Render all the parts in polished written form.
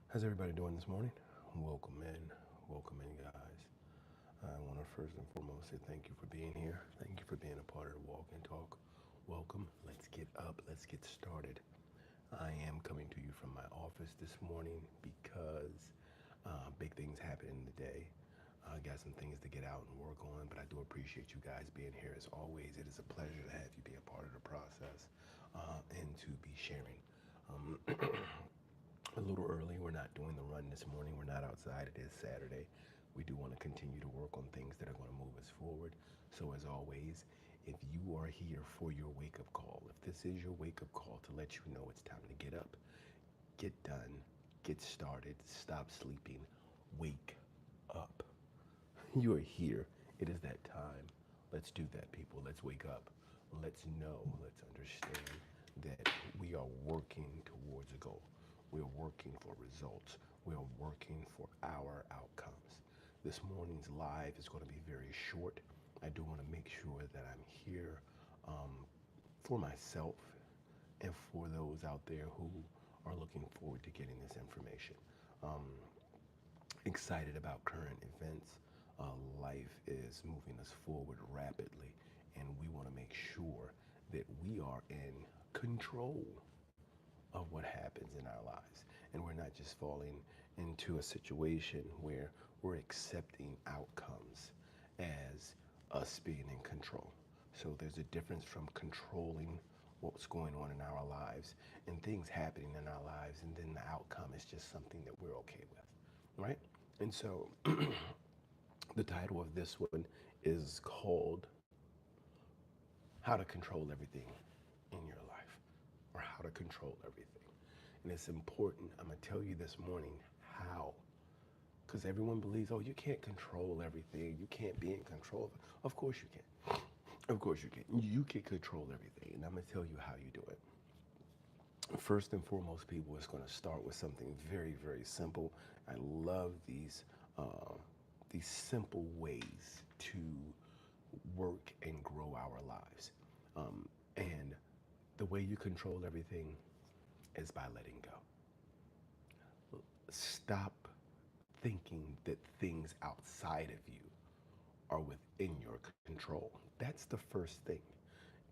How's everybody doing this morning? Welcome in, guys. I want to first and foremost say thank you for being here. Thank you for being a part of the Walk and Talk. Welcome. Let's get up. Let's get started. I am coming to you from my office this morning because big things happen in the day. I got some things to get out and work on, but I do appreciate you guys being here. As always, it is a pleasure to have you be a part of the process and to be sharing. Um, a little early. We're not doing the run this morning. We're not outside. It is Saturday. We do want to continue to work on things that are going to move us forward. So, as always, if you are here for your wake up call, if this is your wake up call to let you know it's time to get up, get done, get started, stop sleeping, wake up. You are here. It is that time. Let's do that, people. Let's wake up. Let's know, let's understand that we are working towards a goal. We are working for results. We are working for our outcomes. This morning's live is going to be very short. I do want to make sure that I'm here um, for myself and for those out there who are looking forward to getting this information. Um, Excited about current events. Life is moving us forward rapidly, and we want to make sure that we are in control of what happens in our lives. And we're not just falling into a situation where we're accepting outcomes as us being in control. So there's a difference from controlling what's going on in our lives and things happening in our lives, and then the outcome is just something that we're okay with, right? And so the title of this one is called How to Control Everything in Your Life, or How to Control Everything. And it's important, I'm going to tell you this morning how. Because everyone believes, oh, you can't control everything. You can't be in control of it. Of course you can. Of course you can. You can control everything. And I'm going to tell you how you do it. First and foremost, people, is going to start with something very, very simple. I love these simple ways to work and grow our lives. And the way you control everything is by letting go. Stop thinking that things outside of you are within your control. That's the first thing.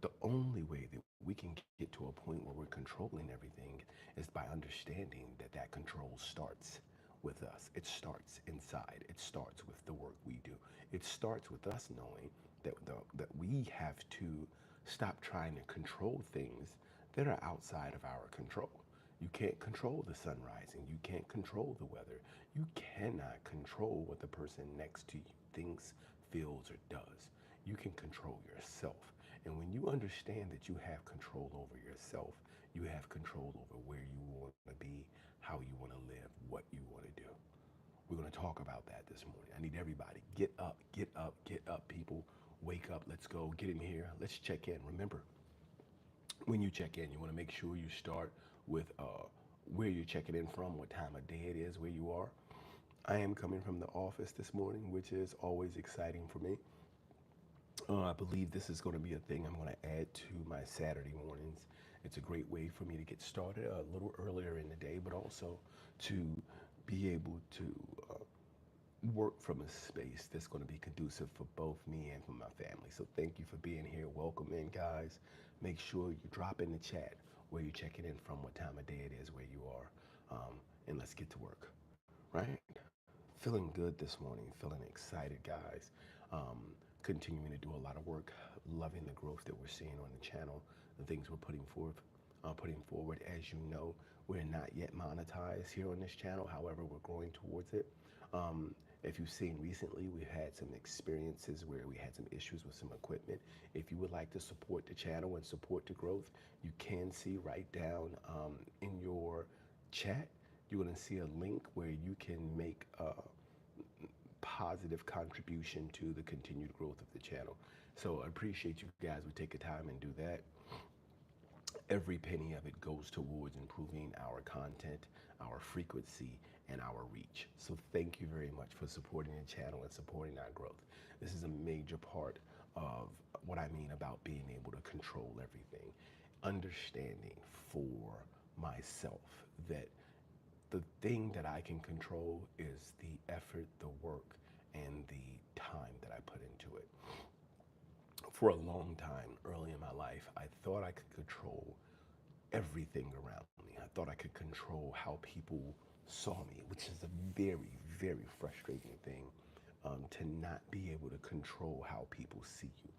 The only way that we can get to a point where we're controlling everything is by understanding that that control starts with us. It starts inside. It starts with the work we do. It starts with us knowing that we have to stop trying to control things that are outside of our control. You can't control the sun rising. You can't control the weather. You cannot control what the person next to you thinks, feels, or does. You can control yourself. And when you understand that you have control over yourself, you have control over where you want to be, how you want to live, what you want to do. We're going to talk about that this morning. I need everybody. Get up, get up, get up, people. Wake up. Let's go. Get in here. Let's check in. Remember, when you check in, you want to make sure you start with where you're checking in from, what time of day it is, where you are. I am coming from the office this morning, which is always exciting for me. I believe this is going to be a thing I'm going to add to my Saturday mornings. It's a great way for me to get started a little earlier in the day, but also to be able to work from a space that's going to be conducive for both me and for my family. So thank you for being here. Welcome in, guys. Make sure you drop in the chat where you're checking in from, what time of day it is, where you are, and let's get to work, right? Feeling good this morning, feeling excited, guys. Continuing to do a lot of work, loving the growth that we're seeing on the channel, the things we're putting forward. As you know, we're not yet monetized here on this channel. However, we're growing towards it. If you've seen recently, we've had some experiences where we had some issues with some equipment. If you would like to support the channel and support the growth, you can see right down in your chat, you're going to see a link where you can make a positive contribution to the continued growth of the channel. So I appreciate you guys would take the time and do that. Every penny of it goes towards improving our content, our frequency, and our reach. So thank you very much for supporting the channel and supporting our growth. This is a major part of what I mean about being able to control everything. Understanding for myself that The thing that I can control is the effort, the work, and the time that I put into it. For a long time, early in my life, I thought I could control everything around me. I thought I could control how people saw me, which is a very, very frustrating thing, to not be able to control how people see you.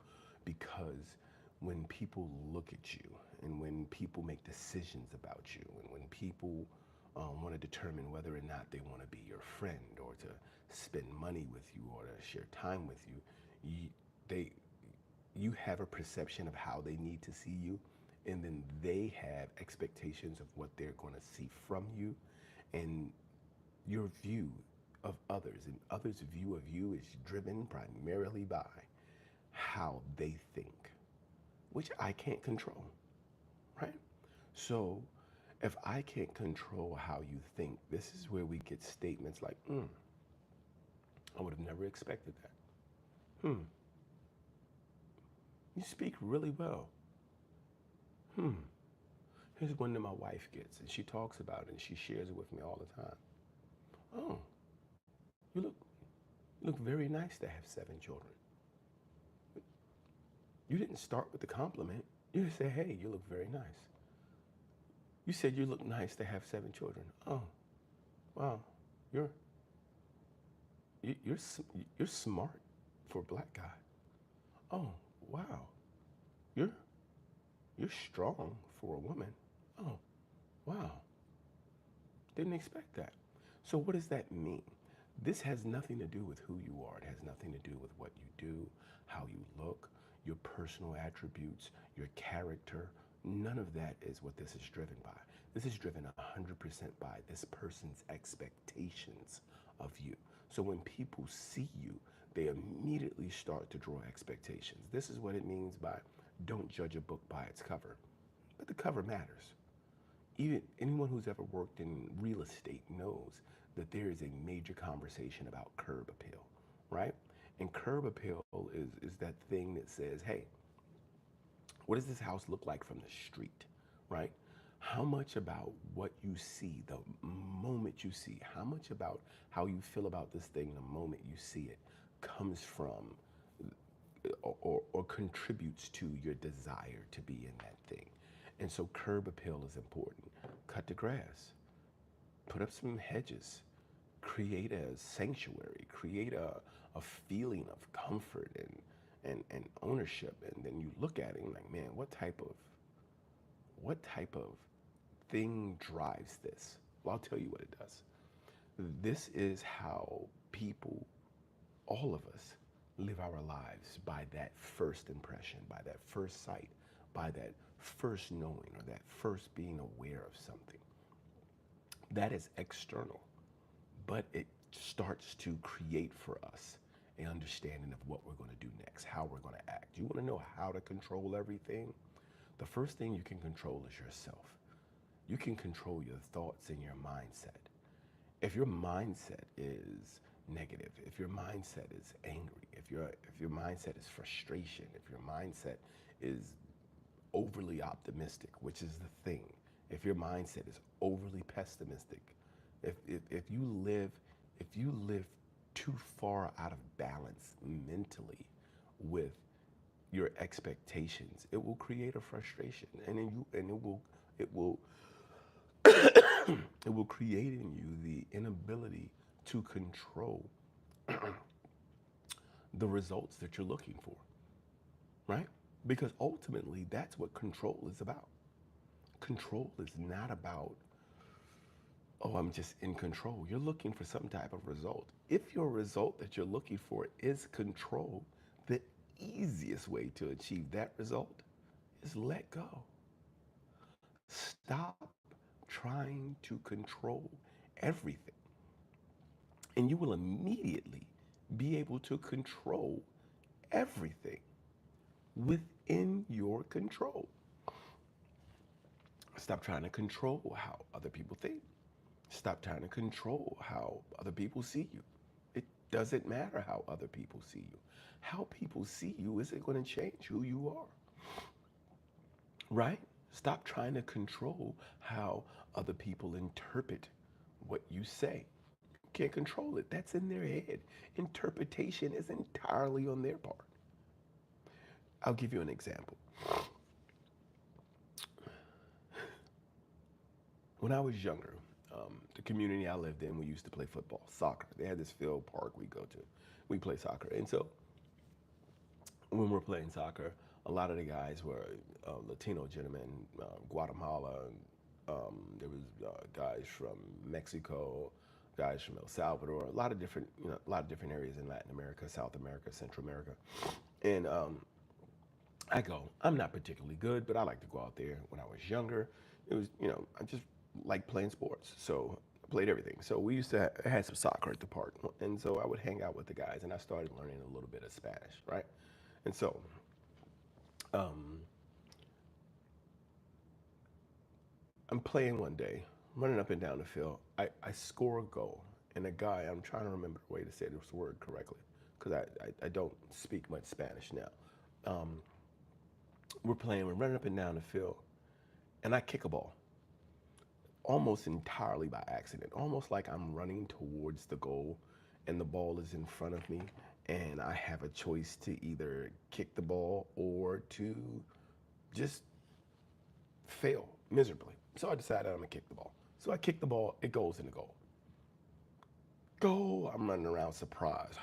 Because when people look at you and when people make decisions about you and when people want to determine whether or not they want to be your friend or to spend money with you or to share time with you, they you have a perception of how they need to see you, and then they have expectations of what they're going to see from you, and your view of others and others' view of you is driven primarily by how they think, which I can't control, right? So if I can't control how you think, this is where we get statements like, I would have never expected that. You speak really well. Here's one that my wife gets, and she talks about it, and she shares it with me all the time. Oh, you look very nice to have 7 children. You didn't start with the compliment. You just say, hey, you look very nice. You said you look nice to have 7 children. Oh, wow, you're you're you're smart for a black guy. Oh, wow, you're you're strong for a woman. Oh, wow, didn't expect that. So what does that mean? This has nothing to do with who you are. It has nothing to do with what you do, how you look, your personal attributes, your character. None of that is what this is driven by. This is driven 100% by this person's expectations of you. So when people see you, they immediately start to draw expectations. This is what it means by don't judge a book by its cover. But the cover matters. Even anyone who's ever worked in real estate knows that there is a major conversation about curb appeal, right? And curb appeal is that thing that says, hey, what does this house look like from the street, right? How much about what you see, the moment you see, how much about how you feel about this thing the moment you see it comes from or contributes to your desire to be in that thing. And so curb appeal is important. Cut the grass, put up some hedges, create a sanctuary, create a feeling of comfort and ownership. And then you look at it and like, man, what type of thing drives this? Well, I'll tell you what it does. This is how people, all of us, live our lives, by that first impression, by that first sight, by that first knowing, or that first being aware of something. That is external, but it starts to create for us an understanding of what we're going to do next, how we're going to act. You want to know how to control everything? The first thing you can control is yourself. You can control your thoughts and your mindset. If your mindset is negative, if your mindset is angry, if your mindset is frustration, if your mindset is overly optimistic, which is the thing, if your mindset is overly pessimistic, if you live too far out of balance mentally with your expectations, it will create a frustration, and then it will it will create in you the inability to control the results that you're looking for, right? Because ultimately, that's what control is about. Control is not about, oh, I'm just in control. You're looking for some type of result. If your result that you're looking for is control, the easiest way to achieve that result is let go. Stop trying to control everything, and you will immediately be able to control everything within your control. Stop trying to control how other people think. Stop trying to control how other people see you. It doesn't matter how other people see you. How people see you isn't going to change who you are, right? Stop trying to control how other people interpret you say. You can't control it. That's in their head. Interpretation is entirely on their part. I'll give you an example. When I was younger, the community I lived in, we used to play football, soccer. They had this field park we go to. We play soccer. And so when we're playing soccer, a lot of the guys were Latino gentlemen, Guatemala. There was guys from Mexico, guys from El Salvador, a lot of different, a lot of different areas in Latin America, South America, Central America. And I'm not particularly good, but I like to go out there. When I was younger, it was, I just like playing sports. So I played everything. So we used to have some soccer at the park. And so I would hang out with the guys, and I started learning a little bit of Spanish, right? And so I'm playing one day, running up and down the field. I score a goal, and a guy, I'm trying to remember the way to say this word correctly, because I don't speak much Spanish now. We're playing, we're running up and down the field, and I kick a ball almost entirely by accident, almost like I'm running towards the goal and the ball is in front of me, and I have a choice to either kick the ball or to just fail miserably. So I decided I'm gonna kick the ball. So I kick the ball, it goes in the goal. Goal, I'm running around surprised.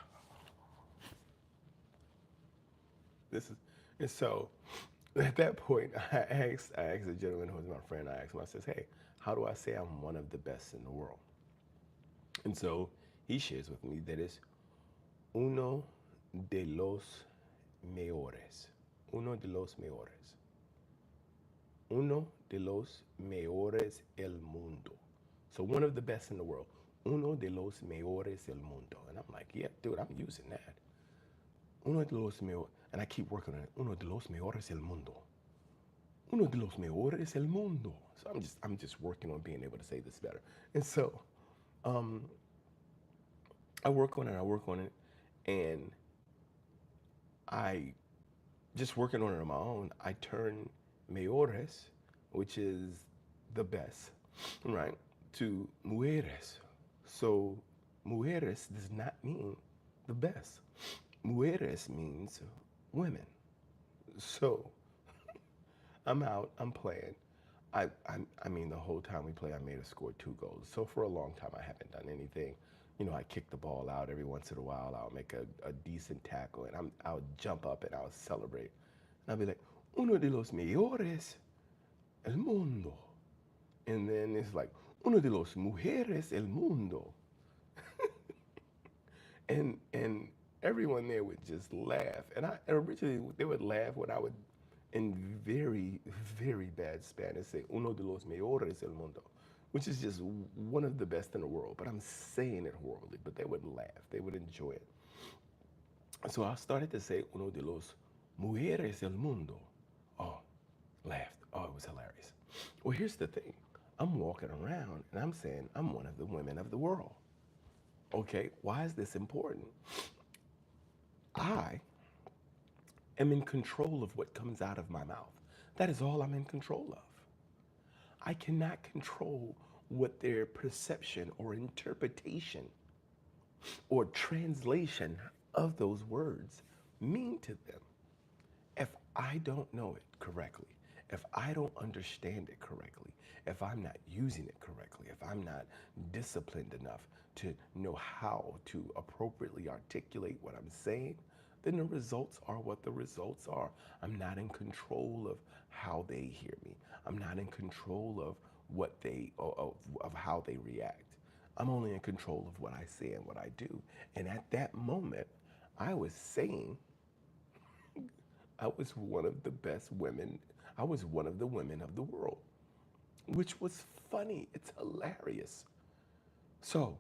And so at that point, I asked a gentleman who was my friend, I asked him, I says, hey, how do I say I'm one of the best in the world? And so he shares with me that it's uno de los mejores. Uno de los mejores. Uno de los mejores el mundo. So one of the best in the world. Uno de los mejores el mundo. And I'm like, yeah, dude, I'm using that. Uno de los mejores. And I keep working on it. Uno de los mejores el mundo. Uno de los mejores el mundo. So I'm just working on being able to say this better. And so I work on it, and I just working on it on my own. I turn mejores, which is the best, right, to mujeres. So mujeres does not mean the best. Mujeres means women. So I'm out, I'm playing. I mean, the whole time we play, I made a score 2 goals. So for a long time, I haven't done anything. I kick the ball out every once in a while. I'll make a decent tackle, and I'll jump up and I'll celebrate. And I'll be like, uno de los mejores el mundo. And then it's like, uno de los mujeres el mundo. and everyone there would just laugh. And originally, they would laugh when I would, in very, very bad Spanish, say, uno de los mejores el mundo, which is just one of the best in the world. But I'm saying it horribly, but they would laugh. They would enjoy it. So I started to say, uno de los mujeres el mundo. Oh, laughed. Oh, it was hilarious. Well, here's the thing. I'm walking around, and I'm saying, I'm one of the women of the world. Okay, why is this important? I am in control of what comes out of my mouth. That is all I'm in control of. I cannot control what their perception or interpretation or translation of those words mean to them. If I don't know it correctly, if I don't understand it correctly, if I'm not using it correctly, if I'm not disciplined enough to know how to appropriately articulate what I'm saying, then the results are what the results are. I'm not in control of how they hear me. I'm not in control of what they of how they react. I'm only in control of what I say and what I do. And at that moment, I was saying I was one of the best women. I was one of the women of the world, which was funny. It's hilarious. So,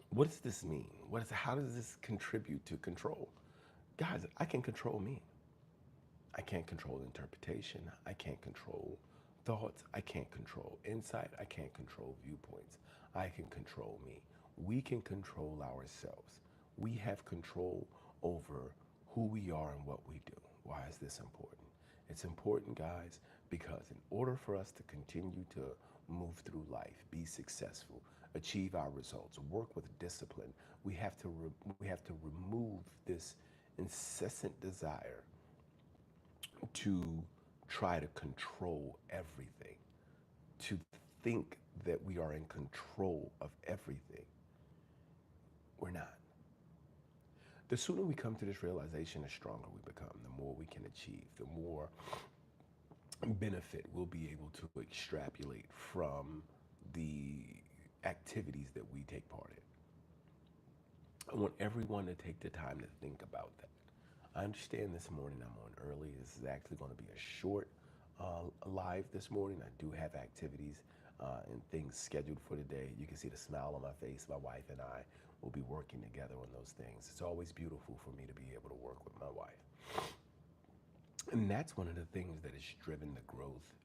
what does this mean? How does this contribute to control? Guys, I can control me. I can't control interpretation. I can't control thoughts. I can't control insight. I can't control viewpoints. I can control me. We can control ourselves. We have control over who we are and what we do. Why is this important? It's important, guys, because in order for us to continue to move through life, be successful, achieve our results, work with discipline. We have to remove this incessant desire to try to control everything, to think that we are in control of everything. We're not. The sooner we come to this realization, the stronger we become, the more we can achieve, the more benefit we'll be able to extrapolate from the activities that we take part in. I want everyone to take the time to think about that. I understand this morning I'm on early. This is actually going to be a short live this morning. I do have activities and things scheduled for today. You can see the smile on my face. My wife and I will be working together on those things. It's always beautiful for me to be able to work with my wife. And that's one of the things that has driven the growth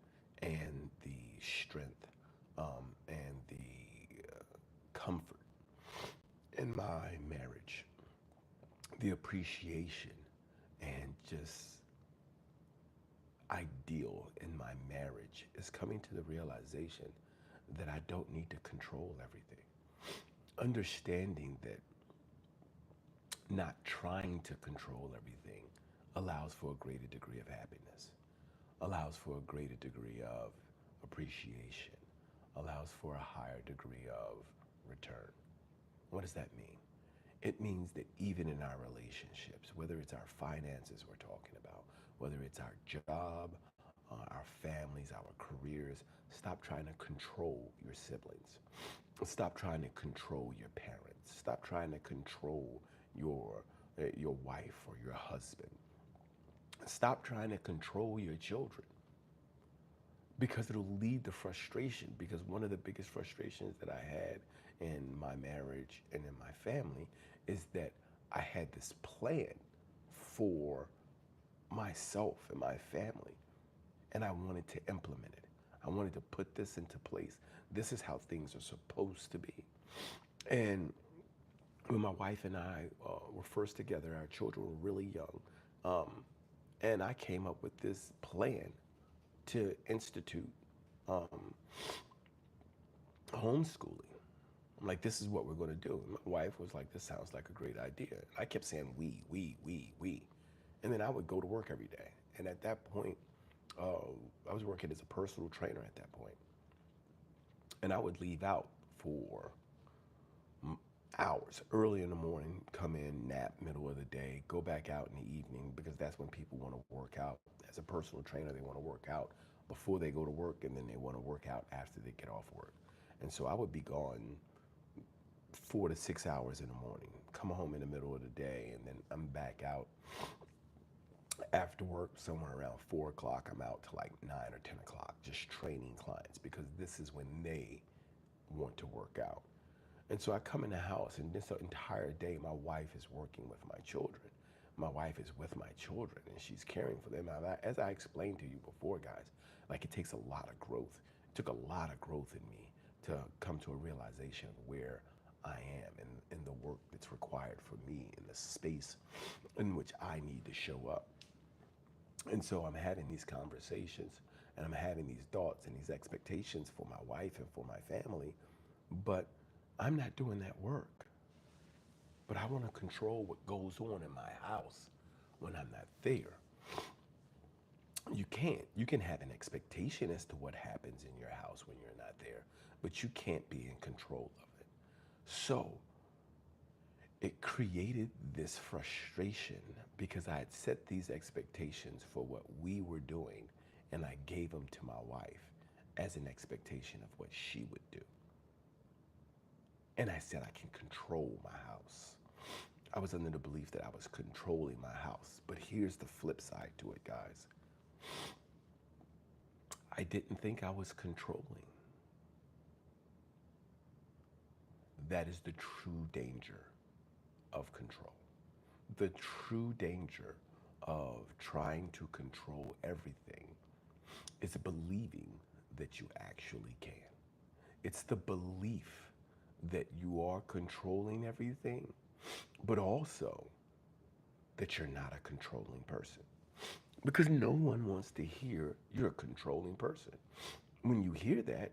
and the strength and the comfort in my marriage. The appreciation and just ideal in my marriage is coming to the realization that I don't need to control everything. Understanding that not trying to control everything allows for a greater degree of happiness, allows for a greater degree of appreciation, allows for a higher degree of return. What does that mean? It means that even in our relationships, whether it's our finances we're talking about, whether it's our job, our families, our careers, stop trying to control your siblings. Stop trying to control your parents. Stop trying to control your wife or your husband. Stop trying to control your children, because it'll lead to frustration. Because one of the biggest frustrations that I had in my marriage and in my family is that I had this plan for myself and my family, and I wanted to implement it. I wanted to put this into place. This is how things are supposed to be. And when my wife and I were first together, our children were really young, and I came up with this plan to institute homeschooling. I'm like, this is what we're going to do. And my wife was like, this sounds like a great idea. And I kept saying, we. And then I would go to work every day. And at that point, I was working as a personal trainer at that point. And I would leave out for hours, early in the morning, come in, nap, middle of the day, go back out in the evening, because that's when people want to work out. As a personal trainer, they want to work out before they go to work, and then they want to work out after they get off work. And so I would be gone 4 to 6 hours in the morning, come home in the middle of the day, and then I'm back out after work somewhere around 4 o'clock. I'm out to like 9 or 10 o'clock just training clients, because this is when they want to work out. And so I come in the house, and this entire day my wife is working with my children. My wife is with my children, and she's caring for them. As I explained to you before, guys, like, it takes a lot of growth. It took a lot of growth in me to come to a realization of where I am and the work that's required for me in the space in which I need to show up. And so I'm having these conversations, and I'm having these thoughts and these expectations for my wife and for my family, but I'm not doing that work. But I want to control what goes on in my house when I'm not there. You can't. You can have an expectation as to what happens in your house when you're not there, but you can't be in control of it. So it created this frustration because I had set these expectations for what we were doing, and I gave them to my wife as an expectation of what she would do. And I said, I can control my house. I was under the belief that I was controlling my house. But here's the flip side to it, guys. I didn't think I was controlling. That is the true danger of control. The true danger of trying to control everything is believing that you actually can. It's the belief that you are controlling everything, but also that you're not a controlling person. Because no one wants to hear you're a controlling person. When you hear that,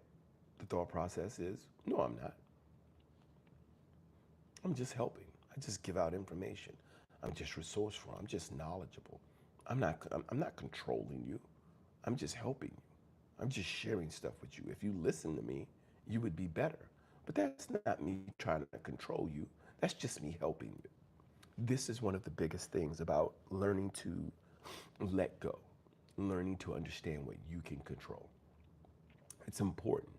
the thought process is, no, I'm not. I'm just helping. I just give out information. I'm just resourceful. I'm just knowledgeable. I'm not controlling you. I'm just helping you. I'm just sharing stuff with you. If you listen to me, you would be better. But that's not me trying to control you. That's just me helping you. This is one of the biggest things about learning to let go, learning to understand what you can control. It's important.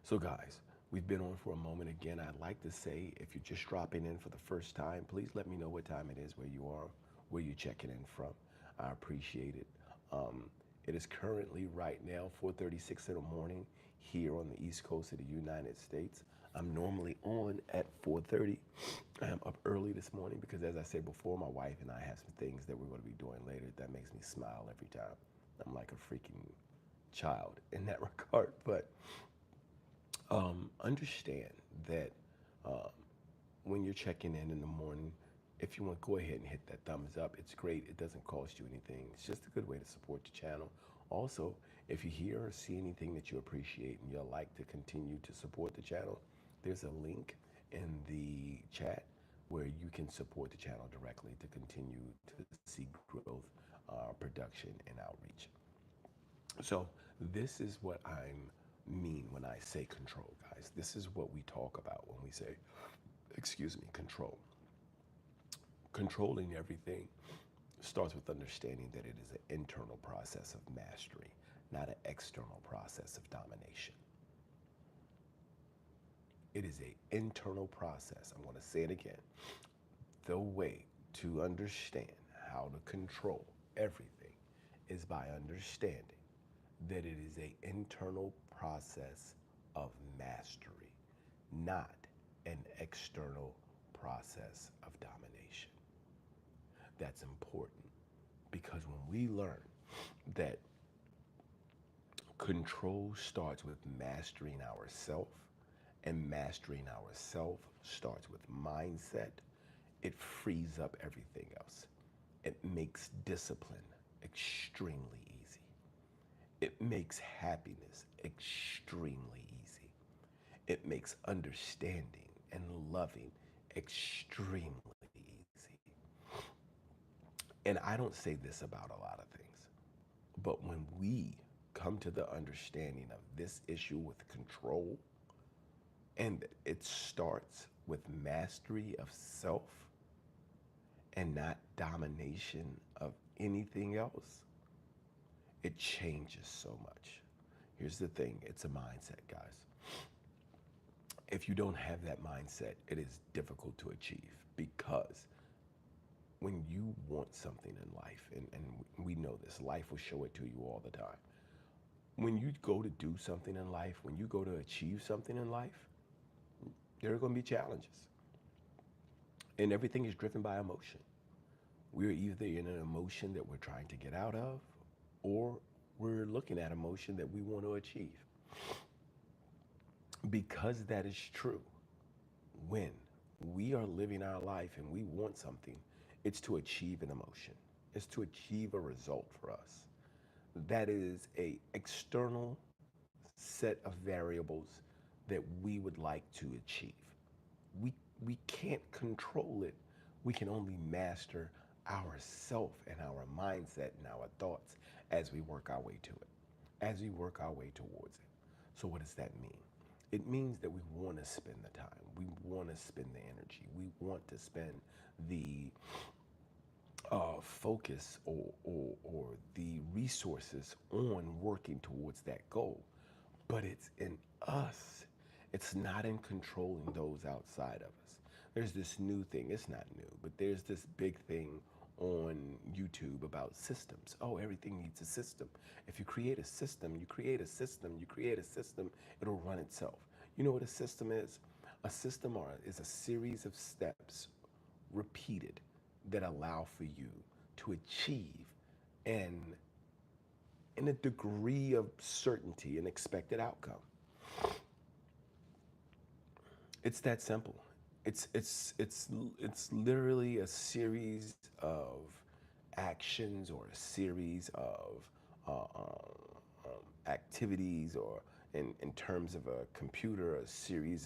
So, guys, we've been on for a moment again. I'd like to say, if you're just dropping in for the first time, please let me know what time it is, where you are, where you're checking in from. I appreciate it. It is currently right now 4:36 in the morning here on the East Coast of the United States. I'm normally on at 4:30. I am up early this morning because, as I said before, my wife and I have some things that we're going to be doing later that makes me smile every time. I'm like a freaking child in that regard. But understand that uh, when you're checking in the morning, if you want, go ahead and hit that thumbs up. It's great. It doesn't cost you anything. It's just a good way to support the channel. Also, if you hear or see anything that you appreciate and you'd like to continue to support the channel, there's a link in the chat where you can support the channel directly to continue to see growth, production, and outreach. So this is what I mean when I say control, guys. This is what we talk about when we say, excuse me, control. Controlling everything starts with understanding that it is an internal process of mastery, not an external process of domination. It is an internal process. I'm going to say it again. The way to understand how to control everything is by understanding that it is an internal process of mastery, not an external process of domination. That's important because when we learn that control starts with mastering ourself, and mastering ourself starts with mindset, it frees up everything else. It makes discipline extremely easy. It makes happiness extremely easy. It makes understanding and loving extremely easy. And I don't say this about a lot of things, but when we come to the understanding of this issue with control, and it starts with mastery of self and not domination of anything else, it changes so much. Here's the thing, it's a mindset, guys. If you don't have that mindset, it is difficult to achieve because when you want something in life, and we know this, life will show it to you all the time. When you go to do something in life, when you go to achieve something in life, there are going to be challenges. And everything is driven by emotion. We're either in an emotion that we're trying to get out of, or we're looking at emotion that we want to achieve. Because that is true, when we are living our life and we want something, it's to achieve an emotion. It's to achieve a result for us. That is a external set of variables that we would like to achieve. We can't control it. We can only master ourself and our mindset and our thoughts as we work our way to it, as we work our way towards it. So what does that mean? It means that we want to spend the time. We want to spend the energy. We want to spend the focus or the resources on working towards that goal. But it's in us. It's not in controlling those outside of us. There's this new thing, it's not new, but there's this big thing on YouTube about systems. Oh, everything needs a system. If you create a system, you create a system, you create a system, it'll run itself. You know what a system is? A system is a series of steps repeated that allow for you to achieve an in a degree of certainty an expected outcome. It's that simple. It's literally a series of actions or a series of activities, or in terms of a computer, a series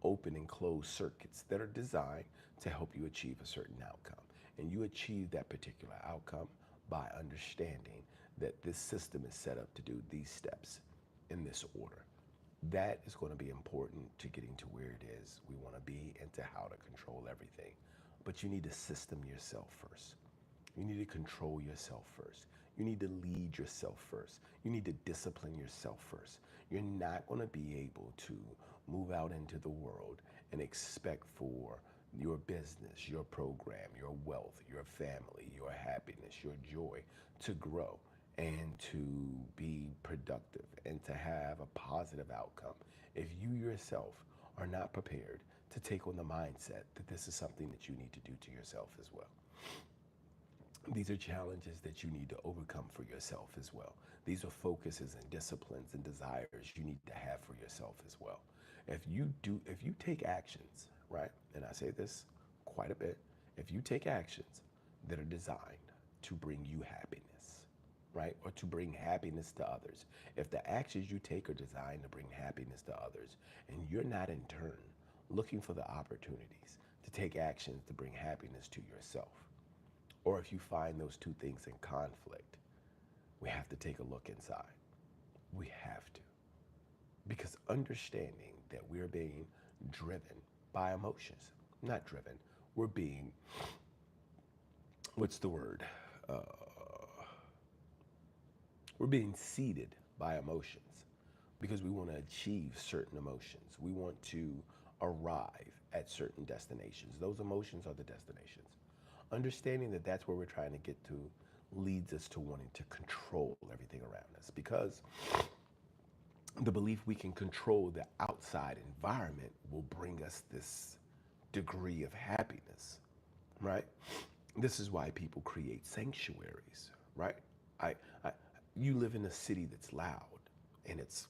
open and closed circuits that are designed to help you achieve a certain outcome. And you achieve that particular outcome by understanding that this system is set up to do these steps in this order. That is going to be important to getting to where it is we want to be and to how to control everything. But you need to system yourself first. You need to control yourself first. You need to lead yourself first. You need to discipline yourself first. You're not going to be able to move out into the world and expect for your business, your program, your wealth, your family, your happiness, your joy to grow and to be productive and to have a positive outcome if you yourself are not prepared to take on the mindset that this is something that you need to do to yourself as well. These are challenges that you need to overcome for yourself as well. These are focuses and disciplines and desires you need to have for yourself as well. If you take actions, right? And I say this quite a bit. If you take actions that are designed to bring you happiness, right? Or to bring happiness to others. If the actions you take are designed to bring happiness to others, and you're not in turn looking for the opportunities to take actions to bring happiness to yourself, or if you find those two things in conflict, we have to take a look inside. We have to. Because understanding that we're being driven by emotions, not driven, we're being, what's the word? We're being seeded by emotions because we want to achieve certain emotions. We want to arrive at certain destinations. Those emotions are the destinations. Understanding that that's where we're trying to get to leads us to wanting to control everything around us, because the belief we can control the outside environment will bring us this degree of happiness, right? This is why people create sanctuaries, right? I, you live in a city that's loud and it's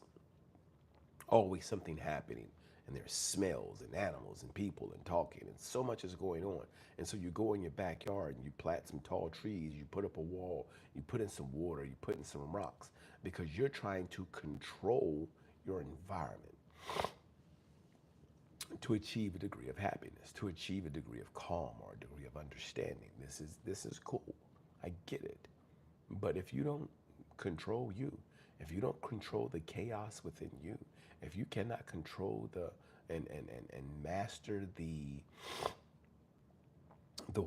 always something happening, and there's smells and animals and people and talking, and so much is going on. And so you go in your backyard and you plant some tall trees, you put up a wall, you put in some water, you put in some rocks, because you're trying to control your environment to achieve a degree of happiness, to achieve a degree of calm or a degree of understanding. This is cool. I get it. But if you don't control you, if you don't control the chaos within you, if you cannot control and master the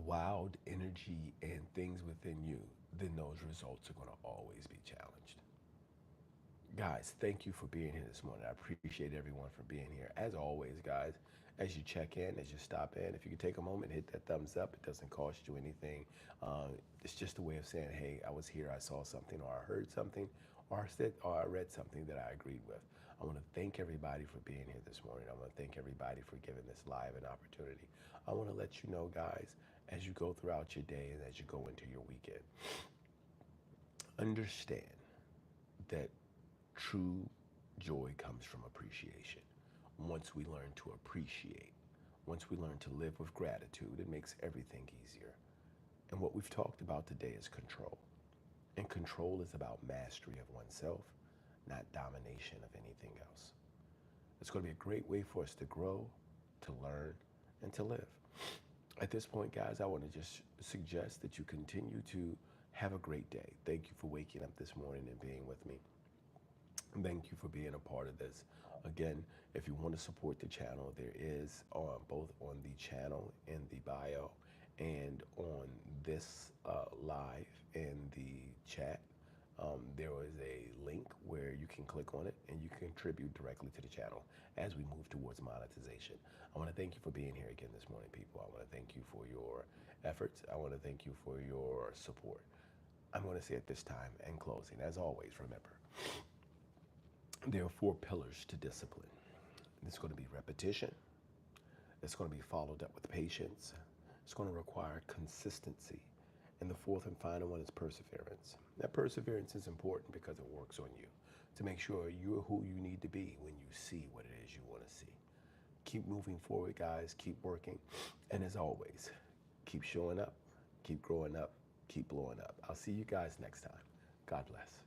wild energy and things within you, then those results are going to always be challenged. Guys, thank you for being here this morning. I appreciate everyone for being here. As always, guys, as you check in, as you stop in, if you could take a moment, hit that thumbs up. It doesn't cost you anything. It's just a way of saying, hey, I was here, I saw something, or I heard something, or I read something that I agreed with. I want to thank everybody for being here this morning. I want to thank everybody for giving this live an opportunity. I want to let you know, guys, as you go throughout your day and as you go into your weekend, understand that true joy comes from appreciation. Once we learn to appreciate, once we learn to live with gratitude, it makes everything easier. And what we've talked about today is control. And control is about mastery of oneself, not domination of anything else. It's going to be a great way for us to grow, to learn, and to live. At this point, guys, I want to just suggest that you continue to have a great day. Thank you for waking up this morning and being with me. Thank you for being a part of this. Again, if you want to support the channel, there is both on the channel in the bio and on this live in the chat, there is a link where you can click on it and you can contribute directly to the channel as we move towards monetization. I want to thank you for being here again this morning, people. I want to thank you for your efforts. I want to thank you for your support. I'm going to say it this time in closing. As always, remember, there are 4 pillars to discipline. It's going to be repetition. It's going to be followed up with patience. It's going to require consistency. And the 4th and final one is perseverance. That perseverance is important because it works on you to make sure you're who you need to be when you see what it is you want to see. Keep moving forward, guys. Keep working. And as always, keep showing up, keep growing up, keep blowing up. I'll see you guys next time. God bless.